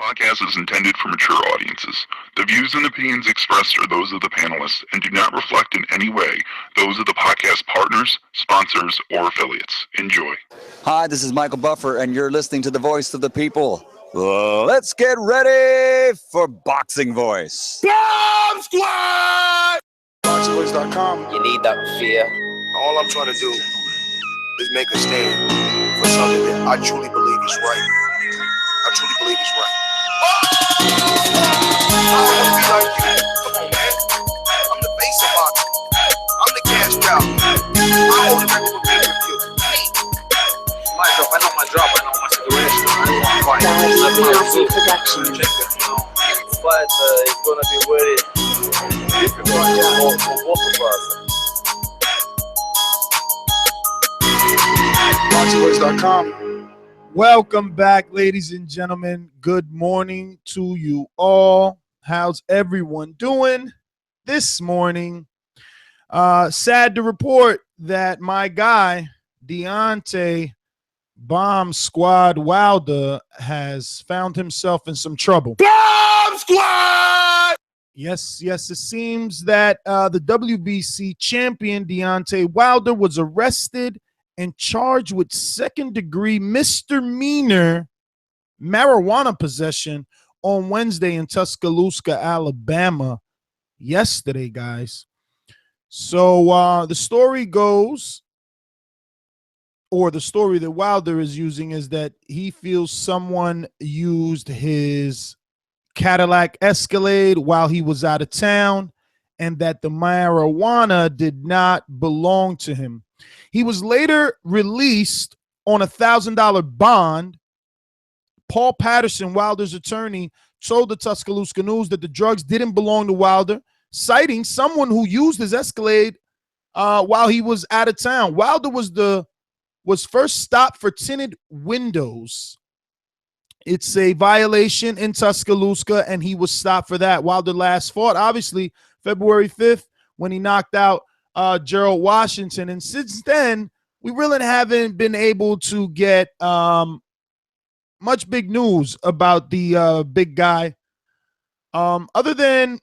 podcast is intended for mature audiences. The views and opinions expressed are those of the panelists and do not reflect in any way those of the podcast partners, sponsors, or affiliates. Enjoy. Hi, this is Michael Buffer, and you're listening to the voice of the people. Let's get ready for Boxing Voice. Bomb Squad! ThaBoxingvoice.com. You need that fear. All I'm trying to do is make a stand for something that I truly believe is right. I truly believe is right. I want to be like you. Come on, man. I'm the face of boxing. I'm the cash cow. I hold the record with pay-per-view. My drop, I know my drop, I know my situation. I don't want to fight. But it's going to be very difficult for both of us. ThaBoxingvoice.com. Welcome back, ladies and gentlemen. Good morning to you all. How's everyone doing this morning? Sad to report that my guy, Deontay Bomb Squad Wilder, has found himself in some trouble. Bomb Squad! Yes, it seems that the WBC champion Deontay Wilder was arrested and charged with second-degree misdemeanor marijuana possession on Wednesday in Tuscaloosa, Alabama, yesterday, guys. So the story goes, or the story that Wilder is using, is that he feels someone used his Cadillac Escalade while he was out of town and that the marijuana did not belong to him. He was later released on a $1,000 bond. Paul Patterson, Wilder's attorney, told the Tuscaloosa News that the drugs didn't belong to Wilder, citing someone who used his Escalade while he was out of town. Wilder was first stopped for tinted windows. It's a violation in Tuscaloosa, and he was stopped for that. Wilder last fought, obviously, February 5th when he knocked out Gerald Washington. And since then, we really haven't been able to get much big news about the big guy. Other than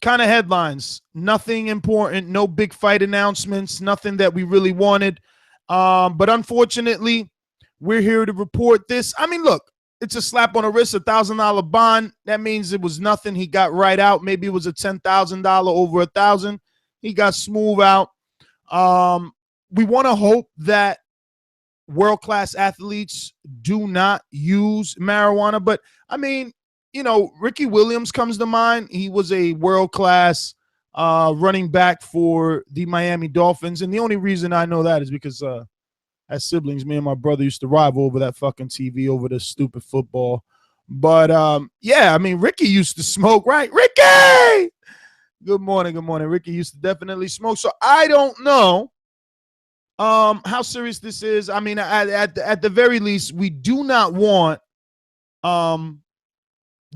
kind of headlines, nothing important, no big fight announcements, nothing that we really wanted. But unfortunately, we're here to report this. I mean, look, it's a slap on the wrist, $1,000 bond. That means it was nothing. He got right out. Maybe it was a $10,000 over $1,000. He got smooth out. We want to hope that world-class athletes do not use marijuana. But, I mean, you know, Ricky Williams comes to mind. He was a world-class running back for the Miami Dolphins. And the only reason I know that is because as siblings, me and my brother used to rival over that fucking TV, over the stupid football. But, yeah, I mean, Ricky used to smoke, right? Ricky! Good morning. Ricky used to definitely smoke. So I don't know how serious this is. I mean, at the very least, we do not want the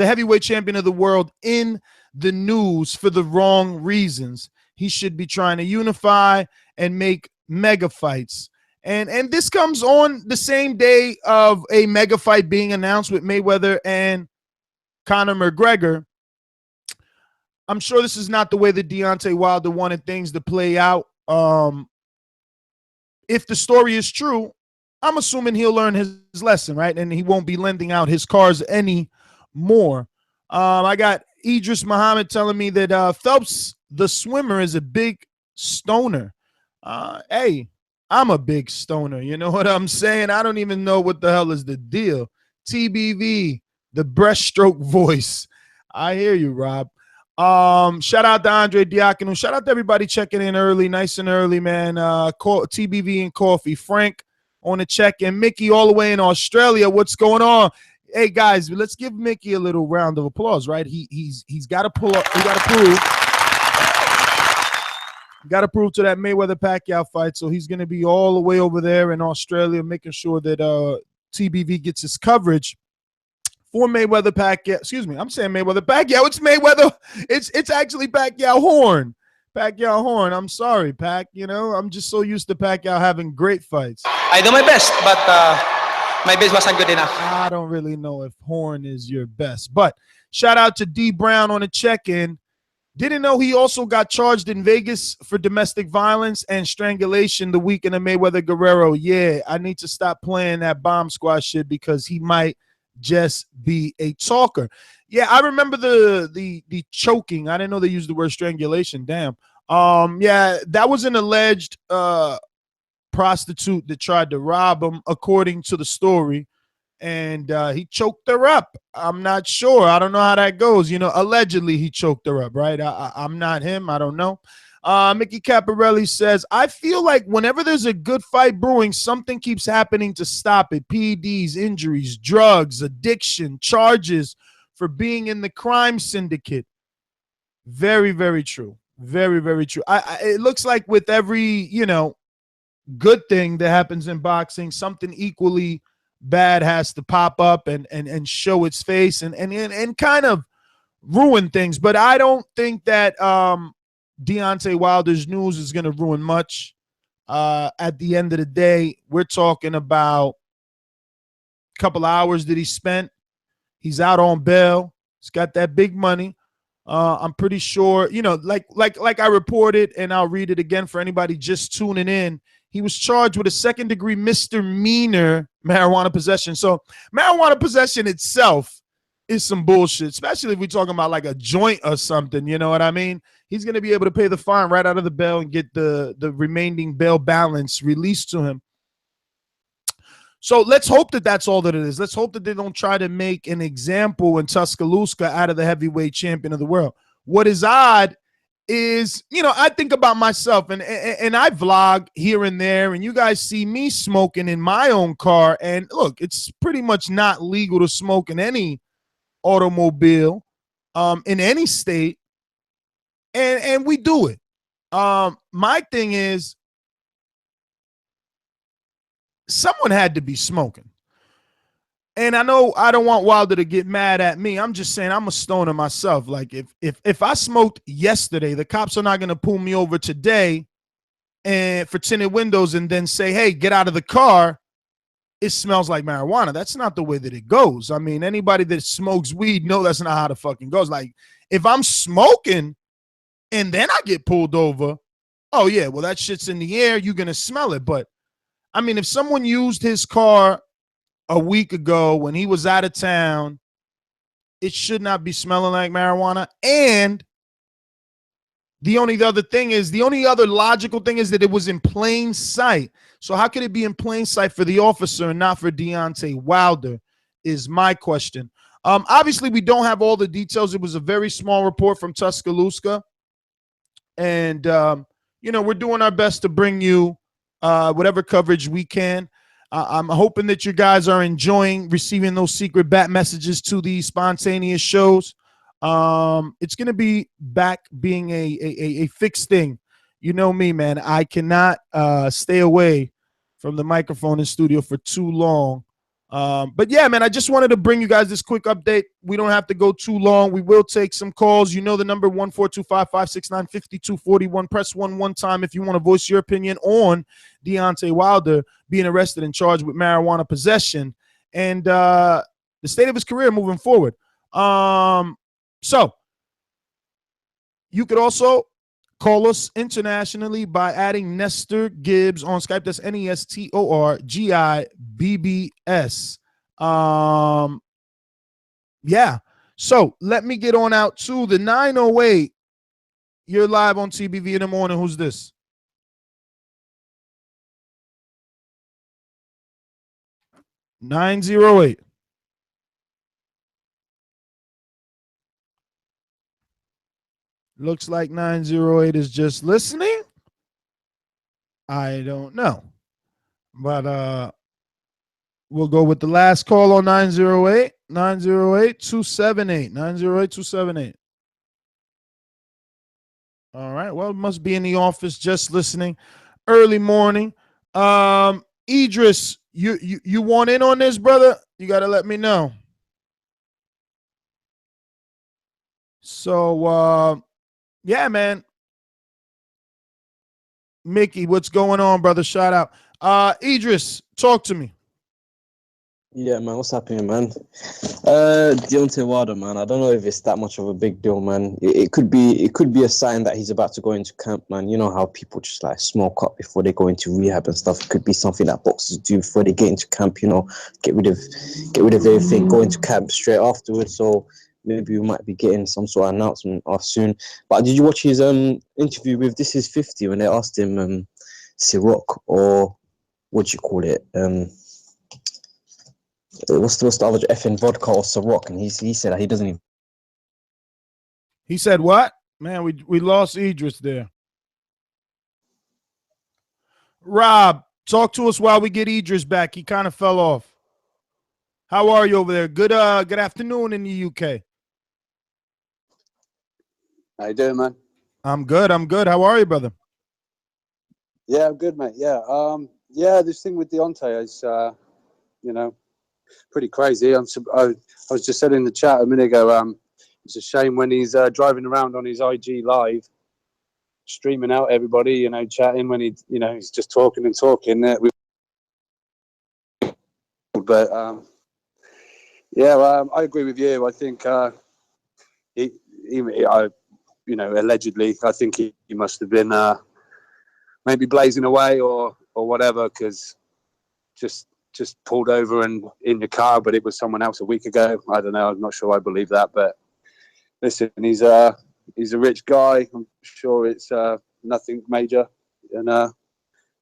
heavyweight champion of the world in the news for the wrong reasons. He should be trying to unify and make mega fights. And this comes on the same day of a mega fight being announced with Mayweather and Conor McGregor. I'm sure this is not the way that Deontay Wilder wanted things to play out. If the story is true, I'm assuming he'll learn his lesson, right? And he won't be lending out his cars anymore. I got Idris Muhammad telling me that Phelps, the swimmer, is a big stoner. Hey, I'm a big stoner. You know what I'm saying? I don't even know what the hell is the deal. TBV, the breaststroke voice. I hear you, Rob. Shout out to Andre Diacono. Shout out to everybody checking in early, nice and early, man. TBV and Coffee. Frank on the check-in. Mickey all the way in Australia. What's going on? Hey, guys, let's give Mickey a little round of applause, right? He's got to pull up. He got to prove. Got to prove to that Mayweather-Pacquiao fight. So he's going to be all the way over there in Australia, making sure that TBV gets his coverage for Mayweather Pacquiao. Excuse me, I'm saying Mayweather Pacquiao. It's Mayweather. It's actually Pacquiao Horn. Pacquiao Horn. I'm sorry, Pac. You know, I'm just so used to Pacquiao having great fights. I do my best, but My best wasn't good enough. I don't really know if horn is your best, but shout out to D Brown on the check-in. Didn't know he also got charged in Vegas for domestic violence and strangulation the weekend of Mayweather Guerrero. Yeah, I need to stop playing that bomb squad shit because he might just be a talker. Yeah, I remember the choking. I didn't know they used the word strangulation. Damn. Yeah, that was an alleged prostitute that tried to rob him, according to the story, and he choked her up. I'm not sure. I don't know how that goes. You know, allegedly he choked her up, right? I'm not him. I don't know. Mickey Caparelli says, I feel like whenever there's a good fight brewing, something keeps happening to stop it. PEDs, injuries, drugs, addiction, charges for being in the crime syndicate. Very, very true. Very, very true. It looks like with every, you know, good thing that happens in boxing, something equally bad has to pop up and show its face and kind of ruin things. But I don't think that Deontay Wilder's news is going to ruin much. At the end of the day, we're talking about a couple hours that he spent. He's out on bail. He's got that big money. I'm pretty sure, you know, like I reported, and I'll read it again for anybody just tuning in. He was charged with a second-degree misdemeanor marijuana possession. So marijuana possession itself is some bullshit, especially if we're talking about like a joint or something. You know what I mean? He's going to be able to pay the fine right out of the bail and get the remaining bail balance released to him. So let's hope that that's all that it is. Let's hope that they don't try to make an example in Tuscaloosa out of the heavyweight champion of the world. What is odd is, you know, I think about myself and I vlog here and there, and you guys see me smoking in my own car. And look, it's pretty much not legal to smoke in any automobile in any state. And we do it. My thing is, someone had to be smoking. And I know I don't want Wilder to get mad at me. I'm just saying I'm a stoner myself. Like if I smoked yesterday, the cops are not going to pull me over today and for tinted windows and then say, hey, get out of the car. It smells like marijuana. That's not the way that it goes. I mean, anybody that smokes weed know that's not how the fucking goes. Like if I'm smoking and then I get pulled over, oh yeah, well that shit's in the air. You're going to smell it. But I mean, if someone used his car a week ago when he was out of town, it should not be smelling like marijuana. And the only other logical thing is that it was in plain sight. So how could it be in plain sight for the officer and not for Deontay Wilder is my question. Obviously, we don't have all the details. It was a very small report from Tuscaloosa. And, you know, we're doing our best to bring you whatever coverage we can. I'm hoping that you guys are enjoying receiving those secret bat messages to these spontaneous shows. It's going to be back being a fixed thing. You know me, man. I cannot stay away from the microphone in studio for too long. But yeah, man, I just wanted to bring you guys this quick update. We don't have to go too long. We will take some calls. You know the number 1-425-569-5241. Press 1 time if you want to voice your opinion on Deontay Wilder being arrested and charged with marijuana possession and the state of his career moving forward. So you could also call us internationally by adding Nestor Gibbs on Skype. That's NESTORGIBBS. Yeah. So let me get on out to the 908. You're live on TBV in the morning. Who's this? (908) Looks like 908 is just listening. I don't know. But we'll go with the last call on 908. 908-278. 908-278. All right. Well, it must be in the office just listening. Early morning. Idris, you want in on this, brother? You got to let me know. So, yeah, man. Mickey, what's going on, brother? Shout out. Idris, talk to me. Yeah, man, what's happening, man? Deontay Wilder, man. I don't know if it's that much of a big deal, man. It could be a sign that he's about to go into camp, man. You know how people just like smoke up before they go into rehab and stuff. It could be something that boxers do before they get into camp. You know, get rid of everything, go into camp straight afterwards. So maybe we might be getting some sort of announcement off soon. But did you watch his interview with This Is 50 when they asked him Ciroc, or what do you call it? What's the other effing vodka or Ciroc? And he said that he doesn't even. He said what? Man, we lost Idris there. Rob, talk to us while we get Idris back. He kind of fell off. How are you over there? Good afternoon in the UK. How you doing, man? I'm good. How are you, brother? Yeah, I'm good, mate. Yeah, this thing with Deontay is, pretty crazy. I was just saying in the chat a minute ago, it's a shame when he's driving around on his IG live, streaming out everybody, chatting when he's just talking and talking. I agree with you. I think allegedly, I think he must have been maybe blazing away or whatever, because just pulled over and in the car, but it was someone else a week ago. I don't know. I'm not sure I believe that, but listen, he's a rich guy. I'm sure it's nothing major, and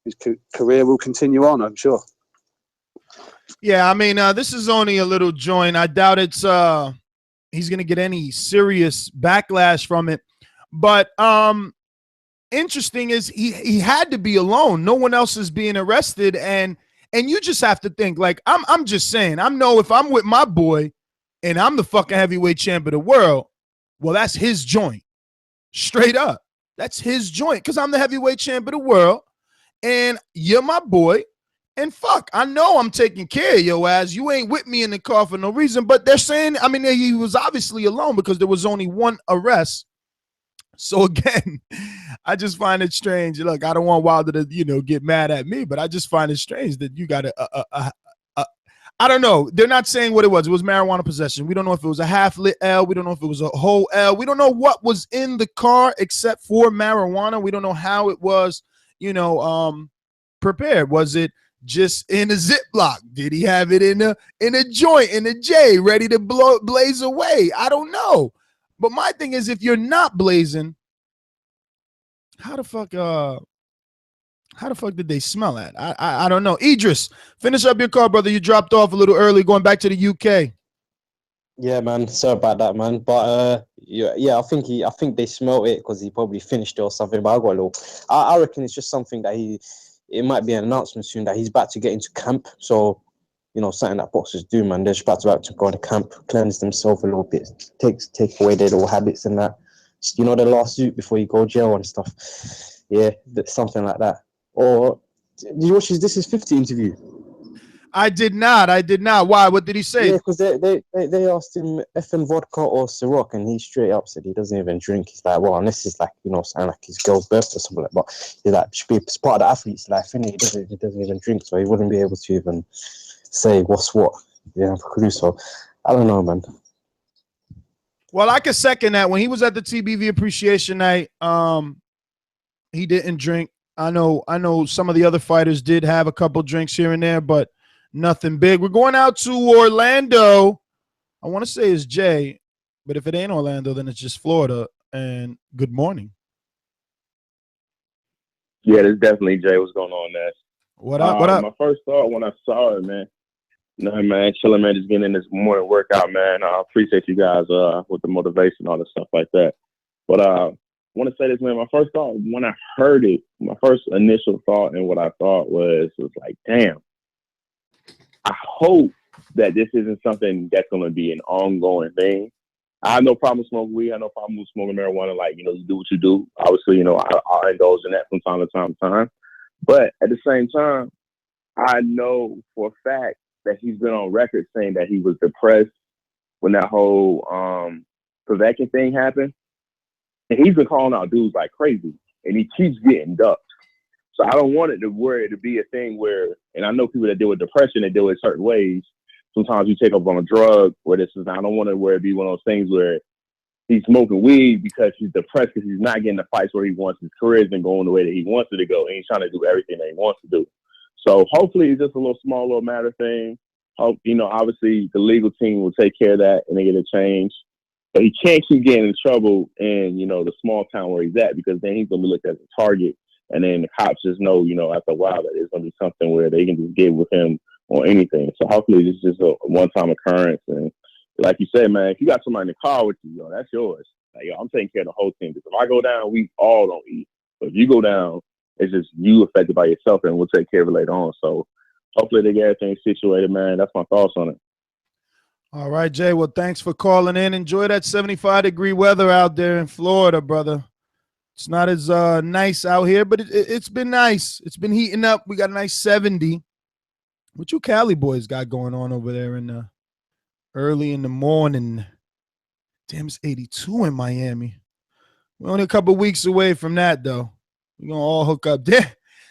his career will continue on, I'm sure. Yeah, I mean, this is only a little joint. I doubt it's he's gonna get any serious backlash from it. But interesting is he had to be alone. No one else is being arrested, and you just have to think, like, I'm just saying, I know if I'm with my boy and I'm the fucking heavyweight champ of the world, well, that's his joint. Straight up. That's his joint, because I'm the heavyweight champ of the world and you're my boy. And fuck, I know I'm taking care of your ass. You ain't with me in the car for no reason. But they're saying, I mean, he was obviously alone because there was only one arrest. So again, I just find it strange. Look, I don't want Wilder to, get mad at me, but I just find it strange that you got I don't know. They're not saying what it was. It was marijuana possession. We don't know if it was a half-lit L. We don't know if it was a whole L. We don't know what was in the car except for marijuana. We don't know how it was, prepared. Was it just in a Ziploc? Did he have it in a joint, in a J, ready to blaze away? I don't know. But my thing is, if you're not blazing, how the fuck did they smell that? I don't know. Idris, finish up your car, brother. You dropped off a little early, going back to the UK. Yeah, man. Sorry about that, man. But I think they smelled it because he probably finished it or something. But I reckon it's just something that it might be an announcement soon that he's about to get into camp. So, something that boxers do, man. They're just about to go to camp, cleanse themselves a little bit, take away their little habits and that. The last suit before you go jail and stuff. Yeah, something like that. Or did you watch his This Is 50 interview? I did not. Why? What did he say? Yeah, because they asked him effing vodka or Ciroc, and he straight up said he doesn't even drink. He's like, well, unless it's like, something like his girl's birthday or something like that. But he's like, should be it's part of the athlete's life, and he doesn't even drink, so he wouldn't be able to even say what's what. Yeah, so I don't know, man. Well, I can second that. When he was at the TBV Appreciation Night, he didn't drink. I know some of the other fighters did have a couple drinks here and there, but nothing big. We're going out to Orlando. I want to say it's Jay, but if it ain't Orlando, then it's just Florida. And good morning. Yeah, there's definitely Jay. What's going on, Nash? What up? What up? My first thought when I saw it, man. Man, chilling, man. Just getting in this morning workout, man. I appreciate you guys with the motivation, all the stuff like that. But I want to say this, man. My first thought when I heard it, my first initial thought and what I thought was like, damn. I hope that this isn't something that's going to be an ongoing thing. I have no problem smoking weed. I have no problem with smoking marijuana. Like, you do what you do. Obviously, I indulge in that from time to time. But at the same time, I know for a fact that he's been on record saying that he was depressed when that whole Povetkin thing happened. And he's been calling out dudes like crazy. And he keeps getting ducked. So I don't want it to be a thing where, and I know people that deal with depression, they deal with certain ways. sometimes you take up on a drug where this is, I don't want to where it be one of those things where he's smoking weed because he's depressed because he's not getting the fights where he wants. His career's been going the way that he wants it to go, and he's trying to do everything that he wants to do. So hopefully it's just a little matter thing. Hope, obviously the legal team will take care of that and they get a change. But he can't keep getting in trouble in, the small town where he's at, because then he's going to be looked at as a target. And then the cops just know, after a while that it's going to be something where they can just get with him on anything. So hopefully this is just a one-time occurrence. And like you said, man, if you got somebody in the car with you, that's yours. Like, I'm taking care of the whole team. Because if I go down, we all don't eat. But if you go down, it's just you affected by yourself, and we'll take care of it later on. So hopefully they get everything situated, man. That's my thoughts on it. All right, Jay. Well, thanks for calling in. Enjoy that 75-degree weather out there in Florida, brother. It's not as nice out here, but it's been nice. It's been heating up. We got a nice 70. What you Cali boys got going on over there in the early in the morning? Damn, it's 82 in Miami. We're only a couple weeks away from that, though. We're going to all hook up there. A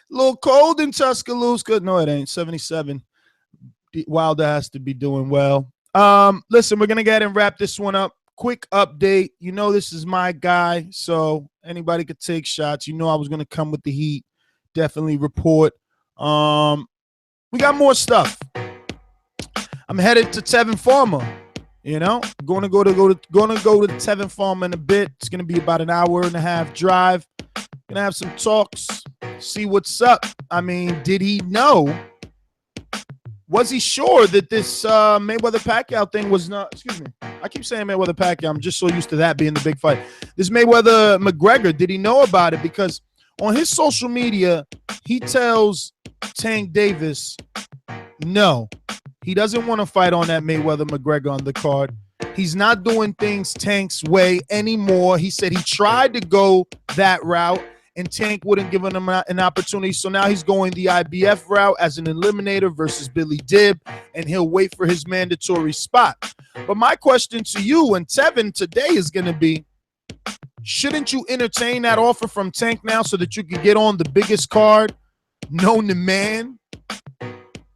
little cold in Tuscaloosa. No, it ain't. 77. Wilder has to be doing well. Listen, we're going to go ahead and wrap this one up. Quick update. This is my guy, so anybody could take shots. I was going to come with the heat. Definitely report. We got more stuff. I'm headed to Tevin Farmer. Going to go to Tevin Farmer in a bit. It's going to be about an hour and a half drive. Going to have some talks, see what's up. I mean, did he know? Was he sure that this Mayweather-Pacquiao thing was not – excuse me. I keep saying Mayweather-Pacquiao. I'm just so used to that being the big fight. This Mayweather-McGregor, did he know about it? Because on his social media, he tells Tank Davis, no, he doesn't want to fight on that Mayweather-McGregor on the card. He's not doing things Tank's way anymore. He said he tried to go that route, and Tank wouldn't give him an opportunity. So now he's going the IBF route as an eliminator versus Billy Dibb, and he'll wait for his mandatory spot. But my question to you and Tevin today is going to be, shouldn't you entertain that offer from Tank now so that you can get on the biggest card known to man?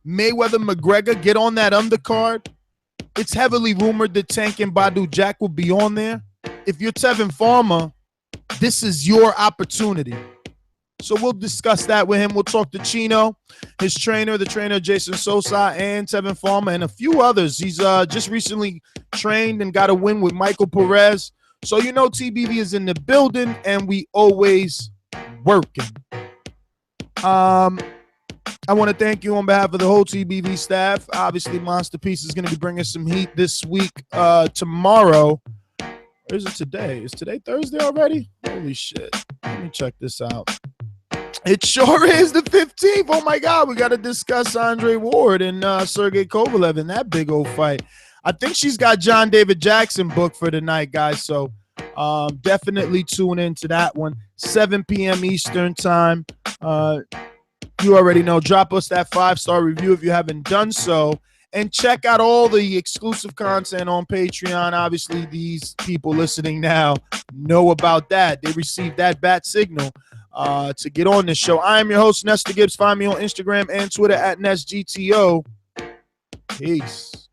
Mayweather-McGregor, get on that undercard. It's heavily rumored that Tank and Badu Jack will be on there. If you're Tevin Farmer, this is your opportunity. So we'll discuss that with him. We'll talk to Chino, his trainer, the trainer Jason Sosa, and Tevin Farmer, and a few others. He's just recently trained and got a win with Michael Perez. So TBV is in the building, and we always working. I want to thank you on behalf of the whole TBV staff. Obviously, Monster Peace is going to be bringing some heat this week. Tomorrow. Or is it today? Is today Thursday already? Holy shit. Let me check this out. It sure is the 15th. Oh, my God. We got to discuss Andre Ward and Sergey Kovalev in that big old fight. I think she's got John David Jackson booked for tonight, guys. So definitely tune into that one. 7 p.m. Eastern time. You already know. Drop us that 5-star review if you haven't done so. And check out all the exclusive content on Patreon. Obviously, these people listening now know about that. They received that bat signal to get on this show. I am your host, Nestor Gibbs. Find me on Instagram and Twitter at NestGTO. Peace.